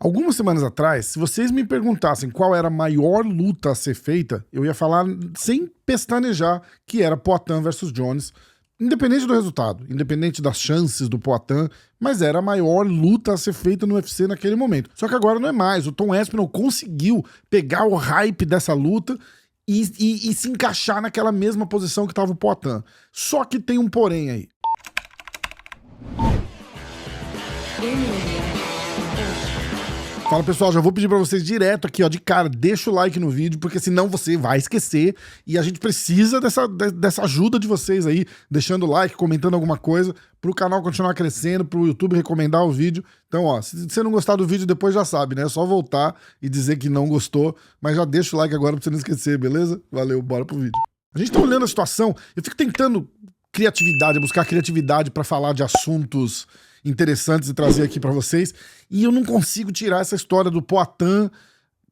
Algumas semanas atrás, se vocês me perguntassem qual era a maior luta a ser feita, eu ia falar sem pestanejar que era Poatan versus Jones, independente do resultado, independente das chances do Poatan, mas era a maior luta a ser feita no UFC naquele momento. Só que agora não é mais, o Tom Aspinall conseguiu pegar o hype dessa luta e se encaixar naquela mesma posição que estava o Poatan. Só que tem um porém aí. Fala pessoal, já vou pedir pra vocês direto aqui, ó, de cara, deixa o like no vídeo, porque senão você vai esquecer e a gente precisa dessa ajuda de vocês aí, deixando o like, comentando alguma coisa, pro canal continuar crescendo, pro YouTube recomendar o vídeo. Então, ó, se você não gostar do vídeo depois já sabe, né? É só voltar e dizer que não gostou, mas já deixa o like agora pra você não esquecer, beleza? Valeu, bora pro vídeo. A gente tá olhando a situação, eu fico tentando buscar criatividade pra falar de assuntos interessantes e trazer aqui pra vocês, e eu não consigo tirar essa história do Poatan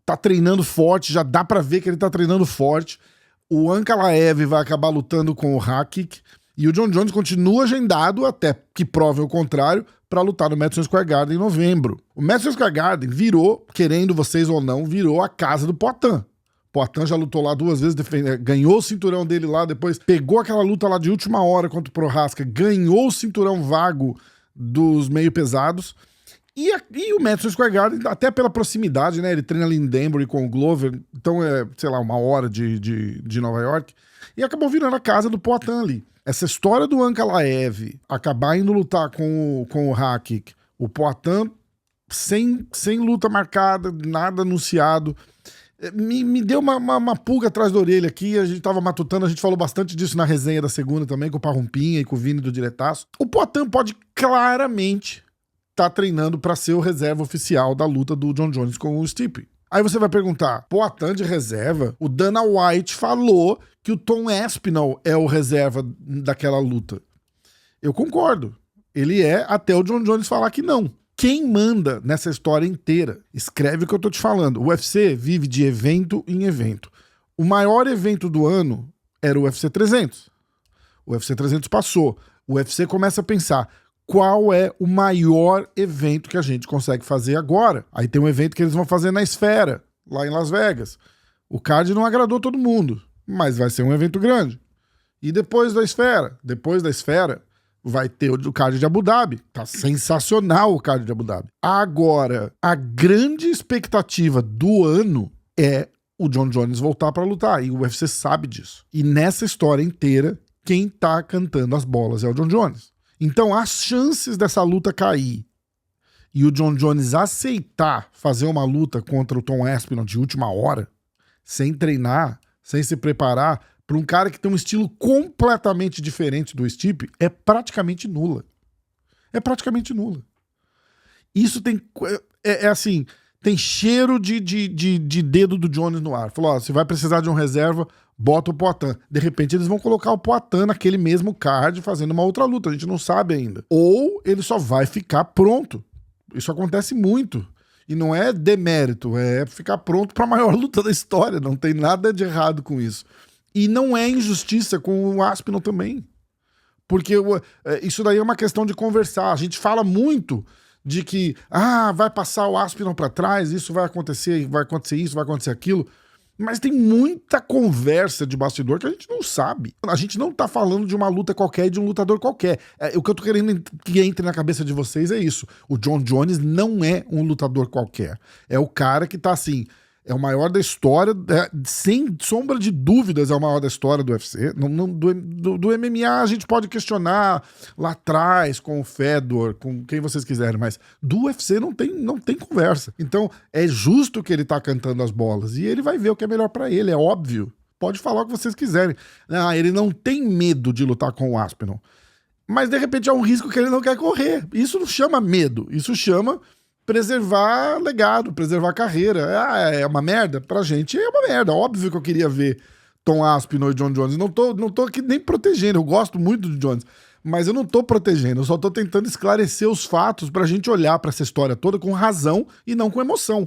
tá treinando forte, já dá pra ver que ele tá treinando forte. O Ankalaev vai acabar lutando com o Rakic, e o Jon Jones continua agendado, até que provem o contrário, pra lutar no Madison Square Garden em novembro. O Madison Square Garden virou, querendo vocês ou não, virou a casa do Poatan. Poatan já lutou lá 2 vezes, ganhou o cinturão dele lá, depois pegou aquela luta lá de última hora contra o Prohaska, ganhou o cinturão vago dos meio pesados, e o Madison Square Garden, até pela proximidade, né, ele treina ali em Danbury com o Glover, então é, sei lá, 1 hora de Nova York, e acabou virando a casa do Poatan ali. Essa história do Ankalaev acabar indo lutar com o Rakic, o Poatan sem luta marcada, nada anunciado, me deu uma pulga atrás da orelha aqui. A gente tava matutando, a gente falou bastante disso na resenha da segunda também, com o Parrumpinha e com o Vini do Diretaço. O Poatan pode claramente tá treinando pra ser o reserva oficial da luta do Jon Jones com o Stipe. Aí você vai perguntar, Poatan de reserva? O Dana White falou que o Tom Aspinall é o reserva daquela luta. Eu concordo. Ele é até o Jon Jones falar que não. Quem manda nessa história inteira? Escreve o que eu tô te falando. O UFC vive de evento em evento. O maior evento do ano era o UFC 300. O UFC 300 passou. O UFC começa a pensar, qual é o maior evento que a gente consegue fazer agora? Aí tem um evento que eles vão fazer na Esfera, lá em Las Vegas. O card não agradou todo mundo, mas vai ser um evento grande. E depois da Esfera? Depois da Esfera, vai ter o card de Abu Dhabi. Tá sensacional o card de Abu Dhabi. Agora, a grande expectativa do ano é o Jon Jones voltar pra lutar. E o UFC sabe disso. E nessa história inteira, quem tá cantando as bolas é o Jon Jones. Então, as chances dessa luta cair e o Jon Jones aceitar fazer uma luta contra o Tom Aspinall de última hora, sem treinar, sem se preparar, para um cara que tem um estilo completamente diferente do Stipe, é praticamente nula. É praticamente nula. Isso tem... assim, tem cheiro de dedo do Jones no ar. Falou, ó, você vai precisar de um reserva, bota o Poatan. De repente eles vão colocar o Poatan naquele mesmo card fazendo uma outra luta, a gente não sabe ainda. Ou ele só vai ficar pronto. Isso acontece muito. E não é demérito, é ficar pronto para a maior luta da história. Não tem nada de errado com isso. E não é injustiça com o Aspinall também. Porque isso daí é uma questão de conversar. A gente fala muito de que vai passar o Aspinall para trás, isso vai acontecer isso, vai acontecer aquilo. Mas tem muita conversa de bastidor que a gente não sabe. A gente não tá falando de uma luta qualquer e de um lutador qualquer. O que eu tô querendo que entre na cabeça de vocês é isso. O Jon Jones não é um lutador qualquer. É o cara que tá assim... É o maior da história, sem sombra de dúvidas é o maior da história do UFC. Do MMA a gente pode questionar lá atrás, com o Fedor, com quem vocês quiserem, mas do UFC não tem conversa. Então é justo que ele tá cantando as bolas e ele vai ver o que é melhor pra ele, é óbvio. Pode falar o que vocês quiserem. Ele não tem medo de lutar com o Aspinall. Mas de repente é um risco que ele não quer correr. Isso não chama medo, isso chama... preservar legado, preservar carreira. É uma merda? Pra gente é uma merda. Óbvio que eu queria ver Tom Aspinall e Jon Jones. Não tô aqui nem protegendo. Eu gosto muito do Jones. Mas eu não tô protegendo. Eu só tô tentando esclarecer os fatos pra gente olhar pra essa história toda com razão e não com emoção.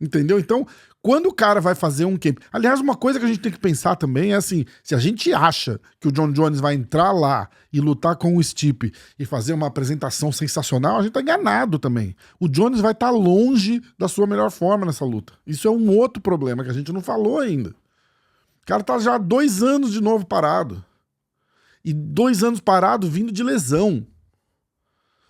Entendeu? Então, Quando o cara vai fazer um camp... Aliás, uma coisa que a gente tem que pensar também é assim, se a gente acha que o John Jones vai entrar lá e lutar com o Stipe e fazer uma apresentação sensacional, a gente tá enganado também. O Jones vai estar longe da sua melhor forma nessa luta. Isso é um outro problema que a gente não falou ainda. O cara tá já há 2 anos de novo parado. E 2 anos parado vindo de lesão.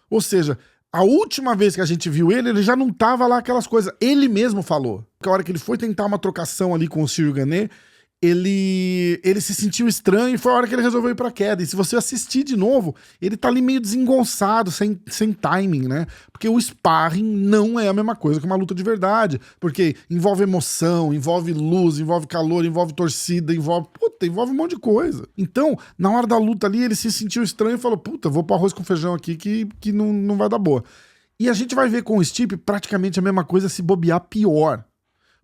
Ou seja, a última vez que a gente viu ele já não tava lá aquelas coisas. Ele mesmo falou que a hora que ele foi tentar uma trocação ali com o Cyril Gane, ele se sentiu estranho e foi a hora que ele resolveu ir pra queda. E se você assistir de novo, ele tá ali meio desengonçado, sem timing, né? Porque o sparring não é a mesma coisa que uma luta de verdade. Porque envolve emoção, envolve luz, envolve calor, envolve torcida, envolve um monte de coisa. Então, na hora da luta ali, ele se sentiu estranho e falou, puta, vou pro arroz com feijão aqui que não vai dar boa. E a gente vai ver com o Stipe praticamente a mesma coisa, se bobear pior.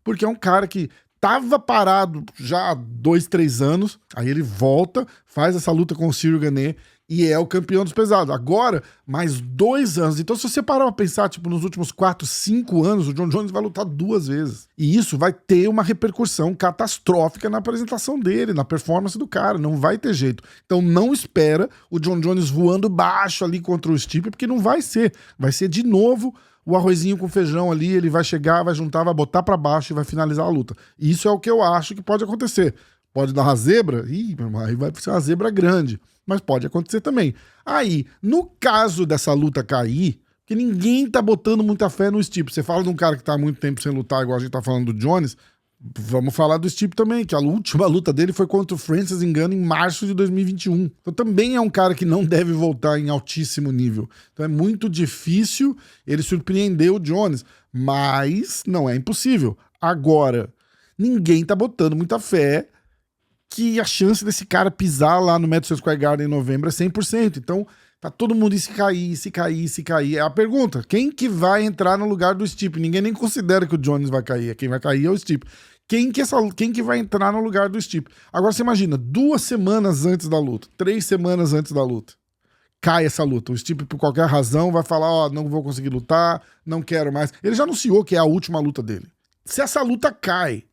Porque é um cara que tava parado já há 2, 3 anos, aí ele volta, faz essa luta com o Cyril Gane e é o campeão dos pesados. Agora, mais 2 anos. Então, se você parar pra pensar, tipo, nos últimos 4, 5 anos, o John Jones vai lutar 2 vezes. E isso vai ter uma repercussão catastrófica na apresentação dele, na performance do cara. Não vai ter jeito. Então, não espera o John Jones voando baixo ali contra o Stipe, porque não vai ser. Vai ser de novo o arrozinho com feijão ali, ele vai chegar, vai juntar, vai botar pra baixo e vai finalizar a luta. Isso é o que eu acho que pode acontecer. Pode dar uma zebra? Ih, meu irmão, aí vai ser uma zebra grande. Mas pode acontecer também. Aí, no caso dessa luta cair, que ninguém tá botando muita fé no Stipe. Você fala de um cara que tá há muito tempo sem lutar, igual a gente tá falando do Jones, vamos falar do Stipe também, que a última luta dele foi contra o Francis Ngannou em março de 2021. Então também é um cara que não deve voltar em altíssimo nível. Então é muito difícil ele surpreender o Jones, mas não é impossível. Agora, ninguém tá botando muita fé que a chance desse cara pisar lá no Madison Square Garden em novembro é 100%. Então tá todo mundo se cair. É a pergunta, quem que vai entrar no lugar do Stipe? Ninguém nem considera que o Jones vai cair. Quem vai cair é o Stipe. Quem que vai entrar no lugar do Stipe? Agora você imagina, 2 semanas antes da luta, 3 semanas antes da luta, cai essa luta. O Stipe, por qualquer razão, vai falar, ó, não vou conseguir lutar, não quero mais. Ele já anunciou que é a última luta dele. Se essa luta cai,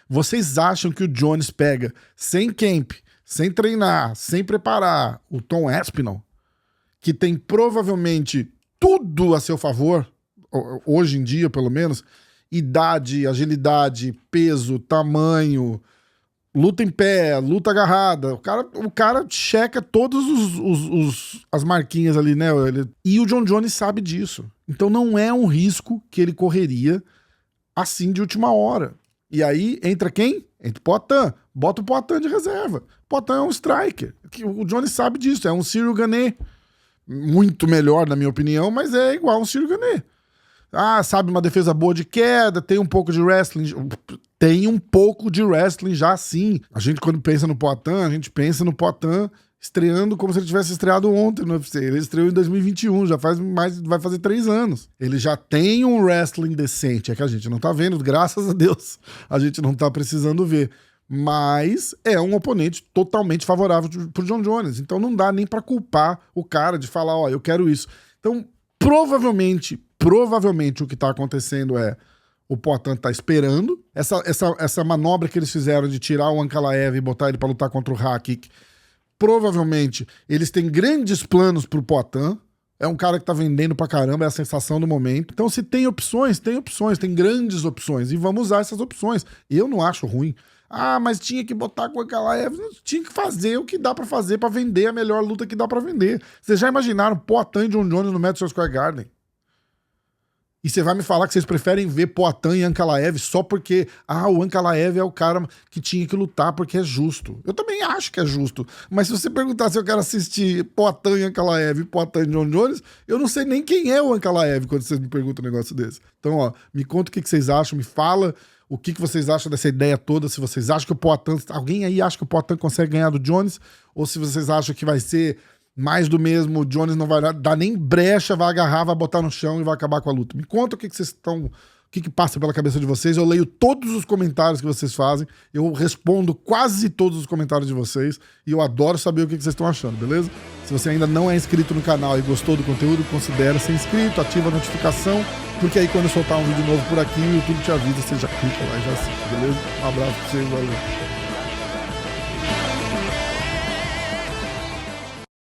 vocês acham que o Jones pega sem camp, sem treinar, sem preparar o Tom Aspinall, que tem provavelmente tudo a seu favor, hoje em dia pelo menos, idade, agilidade, peso, tamanho, luta em pé, luta agarrada, o cara checa todas as marquinhas ali, né? E o John Jones sabe disso. Então não é um risco que ele correria assim de última hora. E aí entra quem? Entra o Poatan. Bota o Poatan de reserva. O Poatan é um striker. O Jones sabe disso, é um Cyril Gane. Muito melhor, na minha opinião, mas é igual um Cyril Gane. Ah, sabe, uma defesa boa de queda, tem um pouco de wrestling. Tem um pouco de wrestling já sim. A gente, quando pensa no Poatan, a gente pensa no Poatan estreando como se ele tivesse estreado ontem no UFC. Ele estreou em 2021, vai fazer 3 anos. Ele já tem um wrestling decente, é que a gente não tá vendo, graças a Deus. A gente não tá precisando ver. Mas é um oponente totalmente favorável pro John Jones. Então não dá nem pra culpar o cara de falar, ó, eu quero isso. Então, provavelmente o que tá acontecendo é o Poatan tá esperando. Essa manobra que eles fizeram de tirar o Ankalaev e botar ele pra lutar contra o Hakik, provavelmente eles têm grandes planos pro Poatan. É um cara que tá vendendo pra caramba, é a sensação do momento. Então, se tem opções, tem grandes opções. E vamos usar essas opções. Eu não acho ruim. Ah, mas tinha que botar com aquela Evans. Tinha que fazer o que dá pra fazer pra vender a melhor luta que dá pra vender. Vocês já imaginaram Poatan e John Jones no Madison Square Garden? E você vai me falar que vocês preferem ver Poatan e Ankalaev só porque, o Ankalaev é o cara que tinha que lutar porque é justo. Eu também acho que é justo. Mas se você perguntar se eu quero assistir Poatan e Ankalaev e Poatan e John Jones, eu não sei nem quem é o Ankalaev quando vocês me perguntam um negócio desse. Então, ó, me conta o que vocês acham, me fala o que vocês acham dessa ideia toda, se vocês acham que o Poatan... Alguém aí acha que o Poatan consegue ganhar do Jones? Ou se vocês acham que vai ser mais do mesmo, o Jones não vai dar nem brecha, vai agarrar, vai botar no chão e vai acabar com a luta. Me conta o que vocês estão que passa pela cabeça de vocês. Eu leio todos os comentários que vocês fazem, eu respondo quase todos os comentários de vocês e eu adoro saber o que vocês estão achando, beleza? Se você ainda não é inscrito no canal e gostou do conteúdo, considere ser inscrito, ativa a notificação, porque aí quando eu soltar um vídeo novo por aqui, o YouTube te avisa, você já clica lá e já assiste, beleza? Um abraço pra vocês, valeu!